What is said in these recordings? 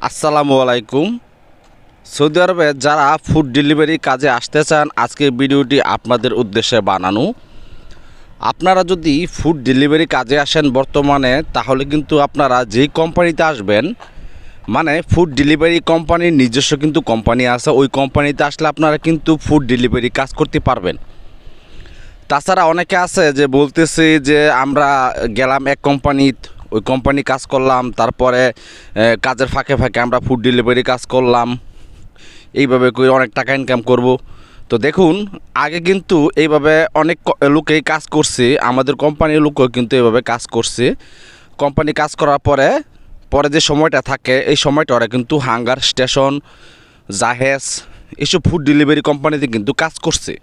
আসসালামু আলাইকুম। সৌদি আরবে যারা ফুড ডেলিভারি কাজে আসতে চান, আজকের ভিডিওটি আপনাদের উদ্দেশ্যে বানানো। আপনারা যদি ফুড ডেলিভারি কাজে আসেন বর্তমানে, তাহলে কিন্তু আপনারা যেই কোম্পানিতে আসবেন, মানে ফুড ডেলিভারি কোম্পানির নিজস্ব কিন্তু কোম্পানি আছে, ওই কোম্পানিতে আসলে আপনারা কিন্তু ফুড ডেলিভারি কাজ করতে পারবেন। তাছাড়া অনেকে আছে যে বলতেছে যে আমরা গেলাম এক কোম্পানিতে, ওই কোম্পানি কাজ করলাম, তারপরে কাজের ফাঁকে ফাঁকে আমরা ফুড ডেলিভারি কাজ করলাম, এইভাবে করে অনেক টাকা ইনকাম করব। তো দেখুন, আগে কিন্তু এইভাবে অনেক লোকেই কাজ করছে, আমাদের কোম্পানির লোকও কিন্তু এইভাবে কাজ করছে। কোম্পানি কাজ করার পরে পরে যে সময়টা থাকে, এই সময়টা ওরা কিন্তু হাঙ্গার স্টেশন, জাহেজ, এসব ফুড ডেলিভারি কোম্পানিতে কিন্তু কাজ করছে।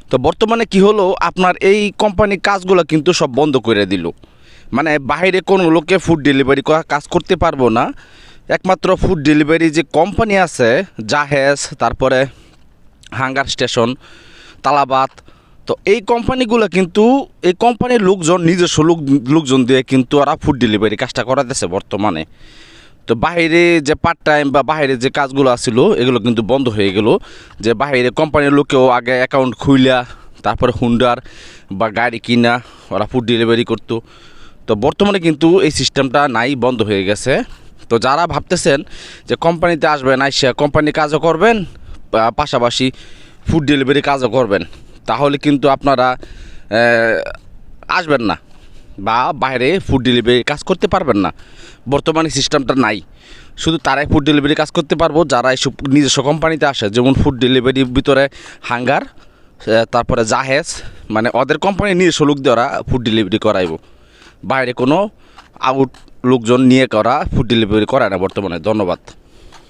তো বর্তমানে কি হলো, আপনার এই কোম্পানির কাজগুলো কিন্তু সব বন্ধ করে দিল। মানে বাইরে কোনো লোকে ফুড ডেলিভারি কাজ করতে পারবো না। একমাত্র ফুড ডেলিভারি যে কোম্পানি আছে, জাহেজ, তারপরে হাঙ্গার স্টেশন, তালাবাত, তো এই কোম্পানিগুলো কিন্তু এই কোম্পানির লোকজন নিজস্ব লোকজন দিয়ে কিন্তু ওরা ফুড ডেলিভারি কাজটা করাতেছে বর্তমানে। তো বাইরে যে পার্ট টাইম বা বাইরে যে কাজগুলো আছিল, এগুলো কিন্তু বন্ধ হয়ে গেল। যে বাইরে কোম্পানির লোকেও আগে অ্যাকাউন্ট খুইলা তারপরে হুন্ডার বা গাড়ি কিনা ওরা ফুড ডেলিভারি করতো। তো বর্তমানে কিন্তু এই সিস্টেমটা নাই, বন্ধ হয়ে গেছে। তো যারা ভাবতেছেন যে কোম্পানিতে আসবেন, আইসা কোম্পানি কাজও করবেন, পাশাপাশি ফুড ডেলিভারি কাজও করবেন, তাহলে কিন্তু আপনারা আসবেন না বা বাইরে ফুড ডেলিভারি কাজ করতে পারবেন না। বর্তমানে সিস্টেমটা নাই। শুধু তারাই ফুড ডেলিভারি কাজ করতে পারবো যারা এইসব নিজস্ব কোম্পানিতে আসে, যেমন ফুড ডেলিভারির ভিতরে হাঙ্গার, তারপরে জাহেজ, মানে ওদের কোম্পানির নিজস্ব লোক দিয়ে ওরা ফুড ডেলিভারি করাইব। বাইরে কোনো আউট লোকজন নিয়ে করা ফুড ডেলিভারি করায় না বর্তমানে। ধন্যবাদ।